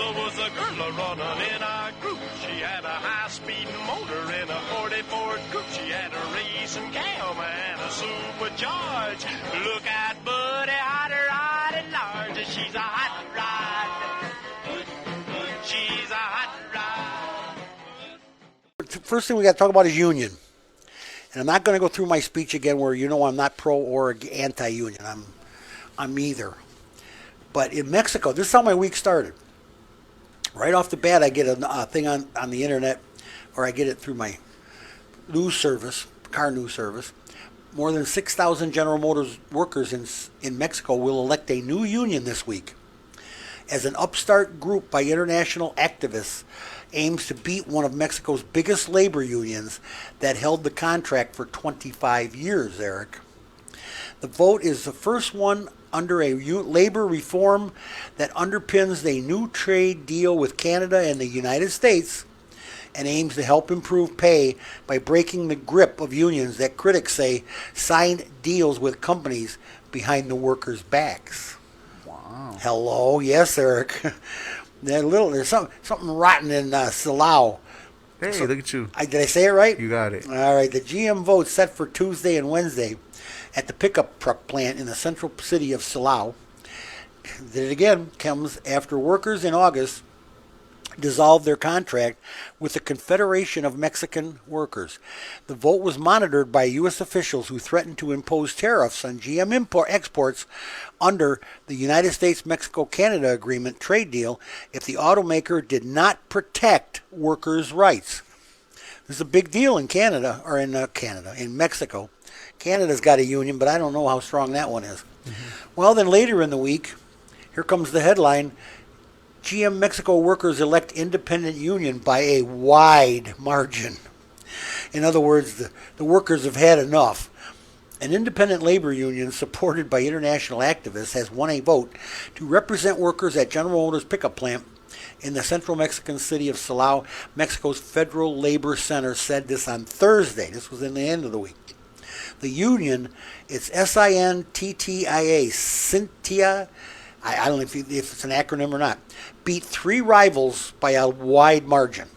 Was a girl running in our group. She had a high-speed motor in a 40 Ford coupe. She had a racing cam and a supercharged. Look out, buddy, hot rod and large. She's a hot rod. She's a hot rod. First thing we got to talk about is union. And I'm not going to go through my speech again where you know I'm not pro or anti-union. I'm either. But in Mexico, this is how my week started. Right off the bat, I get a thing on the internet, or I get it through my news service, car news service. More than 6,000 General Motors workers in Mexico will elect a new union this week. As an upstart group by international activists aims to beat one of Mexico's biggest labor unions that held the contract for 25 years, Eric. The vote is the first one under a labor reform that underpins a new trade deal with Canada and the United States and aims to help improve pay by breaking the grip of unions that critics say signed deals with companies behind the workers' backs. Wow. Hello, yes, Eric. There's something rotten in Silao. Hey, look at you. Did I say it right? You got it. All right, the GM vote set for Tuesday and Wednesday at the pickup truck plant in the central city of Silao. Did it again, comes after workers in August dissolved their contract with the Confederation of Mexican Workers. The vote was monitored by U.S. officials who threatened to impose tariffs on GM exports under the United States-Mexico-Canada Agreement trade deal if the automaker did not protect workers' rights. This is a big deal in Canada, or in Mexico. Canada's got a union, but I don't know how strong that one is. Mm-hmm. Well, then later in the week, here comes the headline, GM Mexico workers elect independent union by a wide margin. In other words, the workers have had enough. An independent labor union supported by international activists has won a vote to represent workers at General Motors pickup plant in the central Mexican city of Silao. Mexico's Federal Labor Center said this on Thursday. This was in the end of the week. The union, it's SINTTIA, Cintia, I don't know if it's an acronym or not, beat three rivals by a wide margin,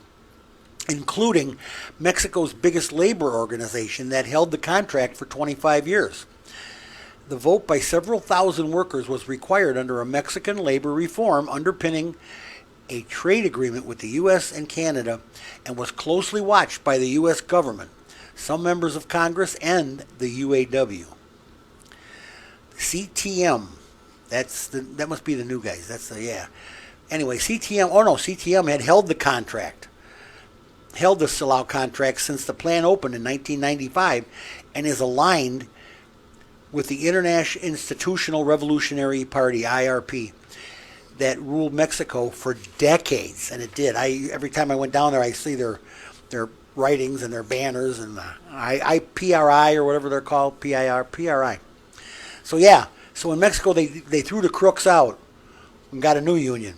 including Mexico's biggest labor organization that held the contract for 25 years. The vote by several thousand workers was required under a Mexican labor reform underpinning a trade agreement with the U.S. and Canada and was closely watched by the U.S. government, some members of Congress, and the UAW. CTM, that must be the new guys. Anyway, CTM had held the Silao contract since the plant opened in 1995 and is aligned with the International Institutional Revolutionary Party, IRP, that ruled Mexico for decades, and it did. Every time I went down there, I see their writings and their banners and PRI or whatever they're called, PRI. So in Mexico they threw the crooks out and got a new union.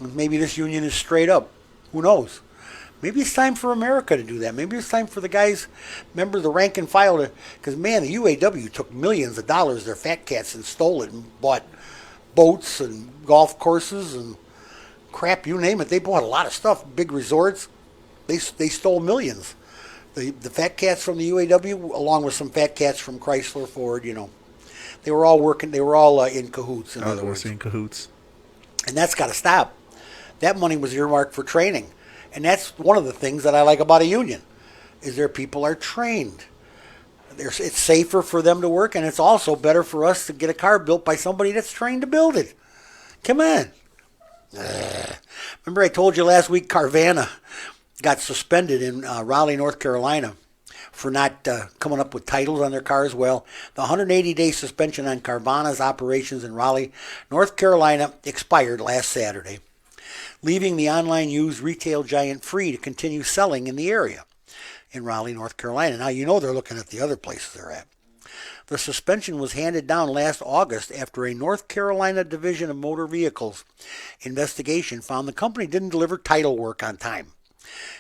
Maybe this union is straight up. Who knows? Maybe it's time for America to do that. Maybe it's time for the guys, remember the rank and file, because man, the UAW took millions of dollars, their fat cats, and stole it and bought boats and golf courses and crap, you name it. They bought a lot of stuff, big resorts. They stole millions. The fat cats from the UAW, along with some fat cats from Chrysler, Ford, they were all working. They were all in cahoots. In other words, in cahoots. And that's got to stop. That money was earmarked for training, and that's one of the things that I like about a union, is their people are trained. It's safer for them to work, and it's also better for us to get a car built by somebody that's trained to build it. Come on. Remember I told you last week Carvana got suspended in Raleigh, North Carolina for not coming up with titles on their cars. Well, the 180-day suspension on Carvana's operations in Raleigh, North Carolina expired last Saturday, leaving the online used retail giant free to continue selling in the area in Raleigh, North Carolina. Now, they're looking at the other places they're at. The suspension was handed down last August after a North Carolina Division of Motor Vehicles investigation found the company didn't deliver title work on time.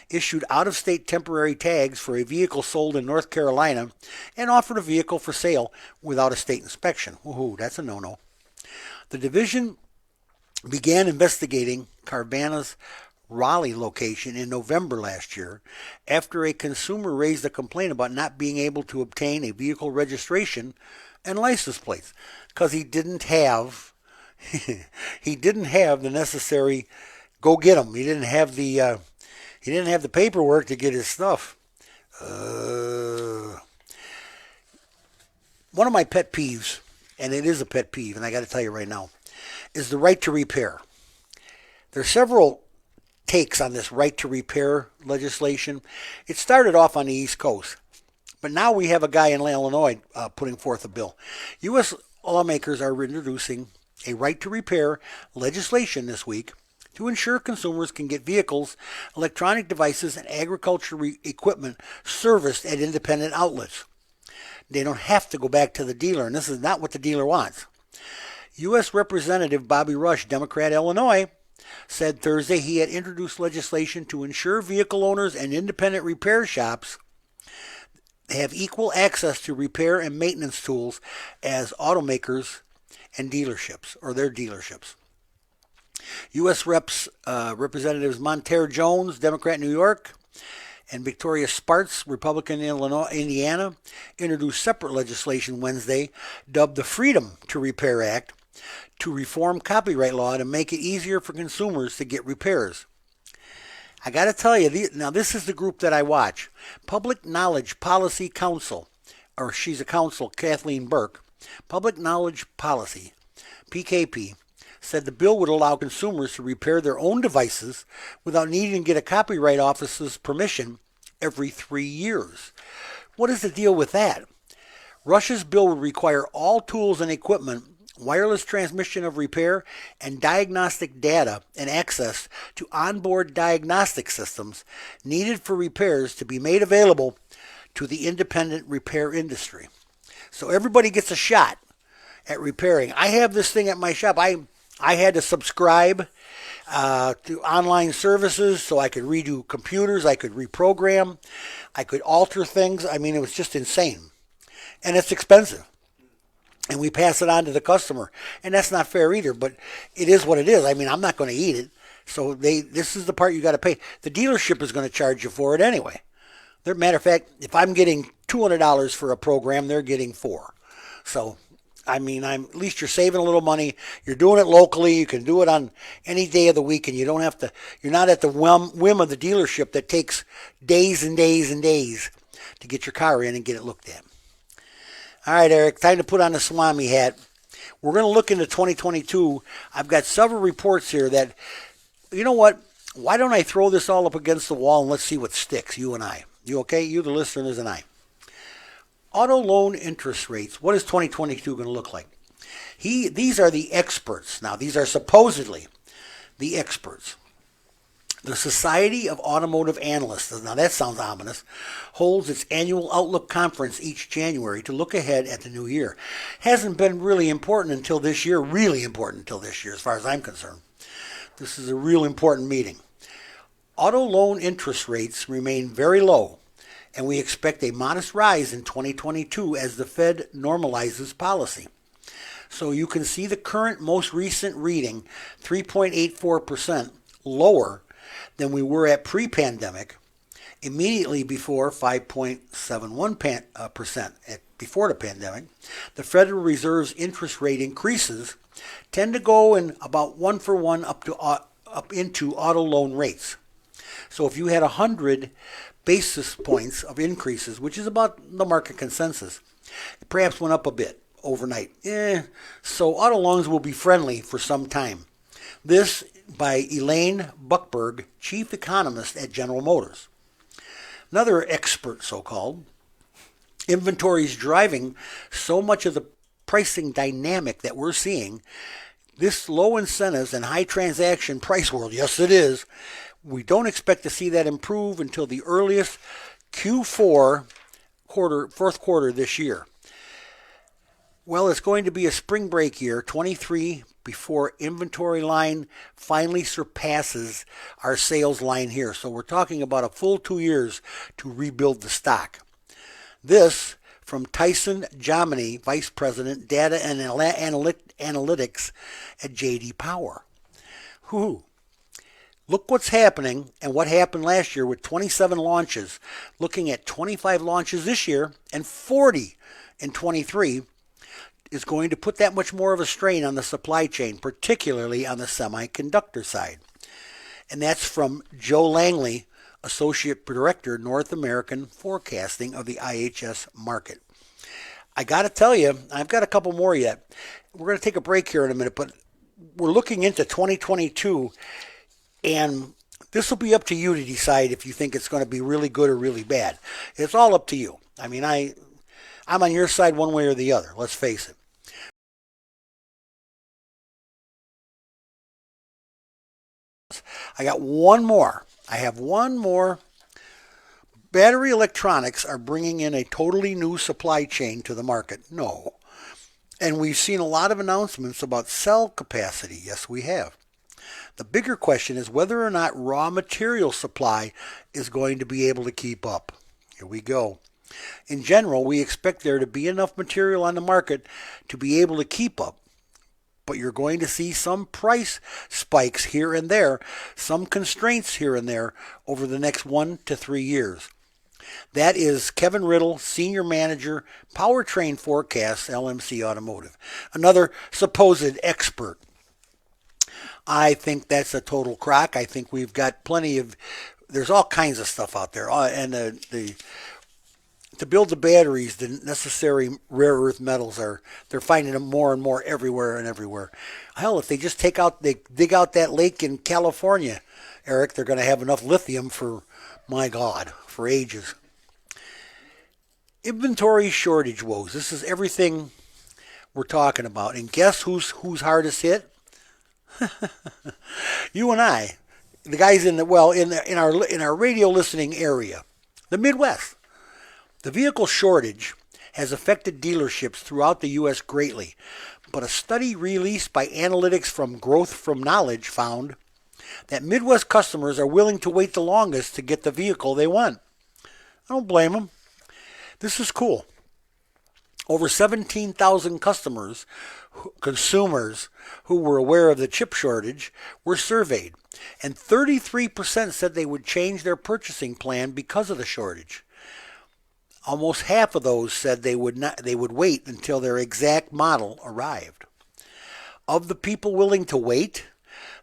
issued out-of-state temporary tags for a vehicle sold in North Carolina and offered a vehicle for sale without a state inspection. Ooh, that's a no-no. The division began investigating Carvana's Raleigh location in November last year after a consumer raised a complaint about not being able to obtain a vehicle registration and license plates because he didn't have the necessary go get them. He didn't have the paperwork to get his stuff. One of my pet peeves, and it is a pet peeve, and I got to tell you right now, is the right to repair. There are several takes on this right to repair legislation. It started off on the East Coast, but now we have a guy in Illinois putting forth a bill. U.S. lawmakers are introducing a right to repair legislation this week to ensure consumers can get vehicles, electronic devices, and agricultural equipment serviced at independent outlets. They don't have to go back to the dealer, and this is not what the dealer wants. U.S. Representative Bobby Rush, Democrat, Illinois, said Thursday he had introduced legislation to ensure vehicle owners and independent repair shops have equal access to repair and maintenance tools as automakers and dealerships, or their dealerships. U.S. Representatives Montere Jones, Democrat, New York, and Victoria Spartz, Republican, Indiana, introduced separate legislation Wednesday dubbed the Freedom to Repair Act to reform copyright law to make it easier for consumers to get repairs. I got to tell you, now this is the group that I watch. Public Knowledge Policy Council, or she's a counsel, Kathleen Burke. Public Knowledge Policy, PKP, said the bill would allow consumers to repair their own devices without needing to get a Copyright Office's permission every 3 years. What is the deal with that? Russia's bill would require all tools and equipment, wireless transmission of repair, and diagnostic data and access to onboard diagnostic systems needed for repairs to be made available to the independent repair industry. So everybody gets a shot at repairing. I have this thing at my shop. I had to subscribe to online services so I could redo computers, I could reprogram, I could alter things. I mean, it was just insane. And it's expensive. And we pass it on to the customer. And that's not fair either, but it is what it is. I mean, I'm not going to eat it. So this is the part you got to pay. The dealership is going to charge you for it anyway. Matter of fact, if I'm getting $200 for a program, they're getting $4. So, I mean, at least you're saving a little money. You're doing it locally. You can do it on any day of the week, and you don't have to. You're not at the whim of the dealership that takes days and days and days to get your car in and get it looked at. All right, Eric, time to put on the Swami hat. We're going to look into 2022. I've got several reports here that, you know what? Why don't I throw this all up against the wall and let's see what sticks, you and I. You okay? You, the listeners, and I. Auto loan interest rates. What is 2022 going to look like? These are the experts. Now, these are supposedly the experts. The Society of Automotive Analysts, now that sounds ominous, holds its annual Outlook conference each January to look ahead at the new year. Hasn't been really important until this year, as far as I'm concerned. This is a real important meeting. Auto loan interest rates remain very low, and we expect a modest rise in 2022 as the Fed normalizes policy. So you can see the current most recent reading, 3.84%, lower than we were at pre-pandemic, immediately before 5.71% before the pandemic. The Federal Reserve's interest rate increases tend to go in about 1-for-1 up into auto loan rates. So if you had 100 basis points of increases, which is about the market consensus, it perhaps went up a bit overnight. So auto loans will be friendly for some time. This by Elaine Buckberg, chief economist at General Motors. Another expert, so-called, inventory is driving so much of the pricing dynamic that we're seeing. This low incentives and high transaction price world, yes it is, we don't expect to see that improve until the earliest fourth quarter this year. Well, it's going to be a spring break year. 23 before inventory line finally surpasses our sales line here. So we're talking about a full 2 years to rebuild the stock. This from Tyson Jominy, Vice President, Data and Analytics at J.D. Power. Look what's happening and what happened last year with 27 launches, looking at 25 launches this year and 40 in 23 is going to put that much more of a strain on the supply chain, particularly on the semiconductor side. And that's from Joe Langley, Associate Director, North American Forecasting of the IHS market. I got to tell you, I've got a couple more yet. We're going to take a break here in a minute, but we're looking into 2022, and this will be up to you to decide if you think it's going to be really good or really bad. It's all up to you. I mean, I'm on your side one way or the other, let's face it. I got one more. I have one more. Battery electronics are bringing in a totally new supply chain to the market. No. And we've seen a lot of announcements about cell capacity. Yes, we have. The bigger question is whether or not raw material supply is going to be able to keep up. Here we go. In general, we expect there to be enough material on the market to be able to keep up. But you're going to see some price spikes here and there, some constraints here and there over the next 1 to 3 years. That is Kevin Riddle, Senior Manager, Powertrain Forecast, LMC Automotive. Another supposed expert. I think that's a total crock. I think we've got plenty of, there's all kinds of stuff out there. And to build the batteries, the necessary rare earth metals they're finding them more and more everywhere and everywhere. Hell, if they just dig out that lake in California, Eric, they're going to have enough lithium for, my God, for ages. Inventory shortage woes. This is everything we're talking about. And guess who's hardest hit? You and I, the guys in our radio listening area, the Midwest. The vehicle shortage has affected dealerships throughout the U.S. greatly, but a study released by analytics from Growth from Knowledge found that Midwest customers are willing to wait the longest to get the vehicle they want. I don't blame them. This is cool. Over 17,000 consumers who were aware of the chip shortage were surveyed, and 33% said they would change their purchasing plan because of the shortage. Almost half of those said they would wait until their exact model arrived. Of the people willing to wait,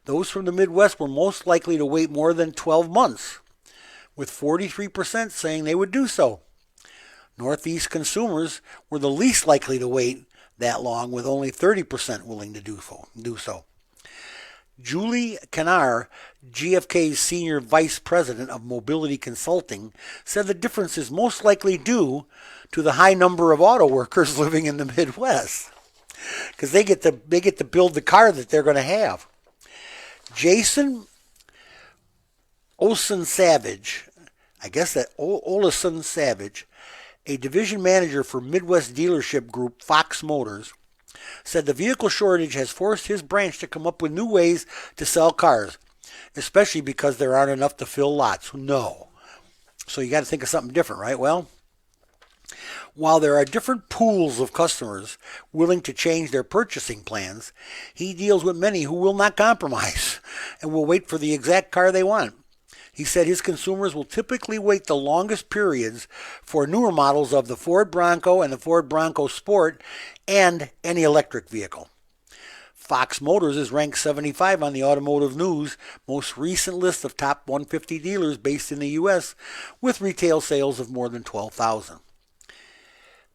those from the Midwest were most likely to wait more than 12 months, with 43% saying they would do so. Northeast consumers were the least likely to wait that long, with only 30% willing to do so. Julie Kanar, GFK's Senior Vice President of Mobility Consulting, said the difference is most likely due to the high number of auto workers living in the Midwest, because they get to build the car that they're going to have. Jason Olson Savage, Olson Savage, a division manager for Midwest dealership group Fox Motors, said the vehicle shortage has forced his branch to come up with new ways to sell cars, especially because there aren't enough to fill lots. No. So you got to think of something different, right? Well, while there are different pools of customers willing to change their purchasing plans, he deals with many who will not compromise and will wait for the exact car they want. He said his consumers will typically wait the longest periods for newer models of the Ford Bronco and the Ford Bronco Sport and any electric vehicle. Fox Motors is ranked 75 on the Automotive News most recent list of top 150 dealers based in the U.S. with retail sales of more than 12,000.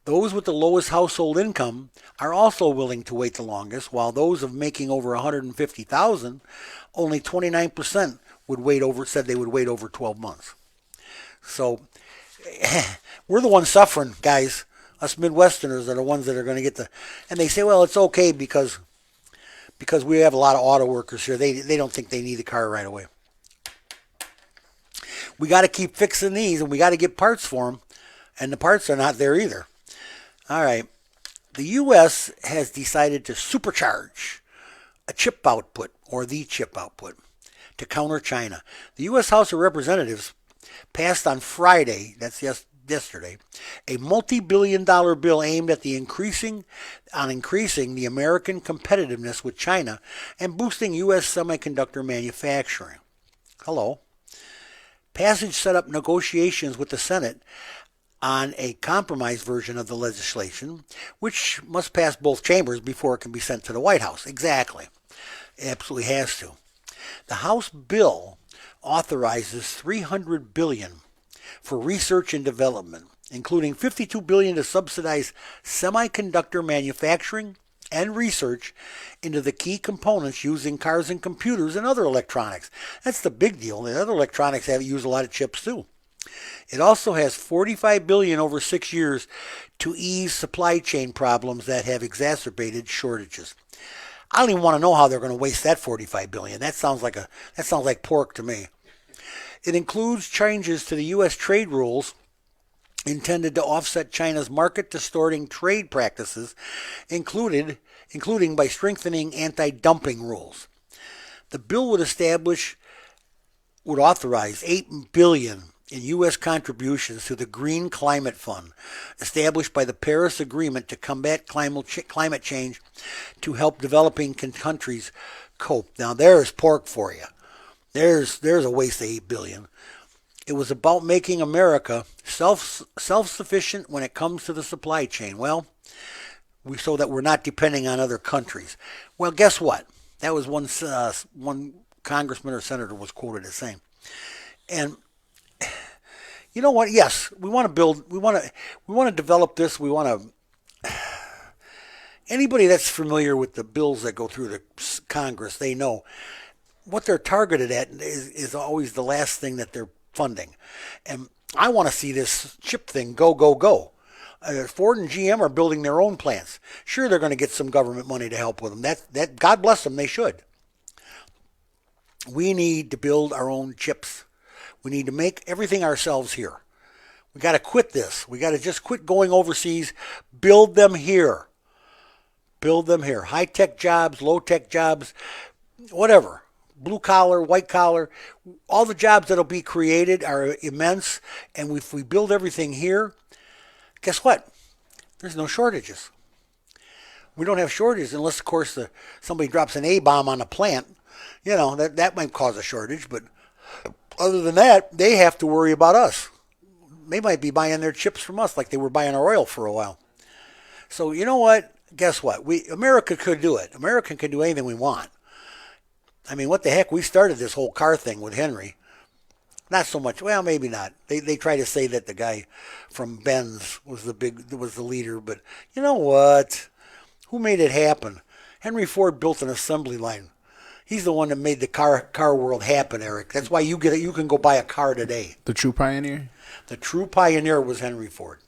Those with the lowest household income are also willing to wait the longest, while those of making over 150,000, only 29% said they would wait over 12 months. So we're the ones suffering, guys. Us Midwesterners are the ones that are going to get and they say, well, it's okay because we have a lot of auto workers here. They don't think they need the car right away. We got to keep fixing these, and we got to get parts for them, and the parts are not there either. All right. The U.S. has decided to supercharge a chip output, or the chip output, to counter China. The U.S. House of Representatives passed on Friday, that's yesterday, a multi-billion-dollar bill aimed at increasing the American competitiveness with China and boosting U.S. semiconductor manufacturing. Hello. Passage set up negotiations with the Senate on a compromise version of the legislation, which must pass both chambers before it can be sent to the White House. Exactly. It absolutely has to. The House bill authorizes $300 billion for research and development, including $52 billion to subsidize semiconductor manufacturing and research into the key components used in cars and computers and other electronics. That's the big deal. The other electronics use a lot of chips too. It also has $45 billion over 6 years to ease supply chain problems that have exacerbated shortages. I don't even want to know how they're going to waste that $45 billion. That sounds like pork to me. It includes changes to the U.S. trade rules intended to offset China's market-distorting trade practices, including by strengthening anti-dumping rules. The bill would authorize $8 billion in U.S. contributions to the Green Climate Fund, established by the Paris Agreement to combat climate change to help developing countries cope. Now there's pork for you. There's a waste of $8 billion. It was about making America self-sufficient when it comes to the supply chain. Well, so that we're not depending on other countries. Well, guess what? That was one congressman or senator was quoted as saying. And you know what? Yes, we want to develop this. We want to. Anybody that's familiar with the bills that go through the Congress, they know what they're targeted at is always the last thing that they're funding. And I want to see this chip thing go. Ford and GM are building their own plants. Sure, they're going to get some government money to help with them. That God bless them, they should. We need to build our own chips. We need to make everything ourselves here. We got to quit this. We got to just quit going overseas. Build them here. Build them here. High-tech jobs, low-tech jobs, whatever. Blue collar, white collar, all the jobs that'll be created are immense. And if we build everything here, guess what? There's no shortages. We don't have shortages unless, of course, somebody drops an A-bomb on a plant. You know, that might cause a shortage. But other than that, they have to worry about us. They might be buying their chips from us like they were buying our oil for a while. So you know what? Guess what? America could do it. America can do anything we want. I mean, what the heck? We started this whole car thing with Henry. Not so much. Well, maybe not. They try to say that the guy from Benz was the leader, but you know what? Who made it happen? Henry Ford built an assembly line. He's the one that made the car world happen, Eric. That's why you can go buy a car today. The true pioneer? The true pioneer was Henry Ford.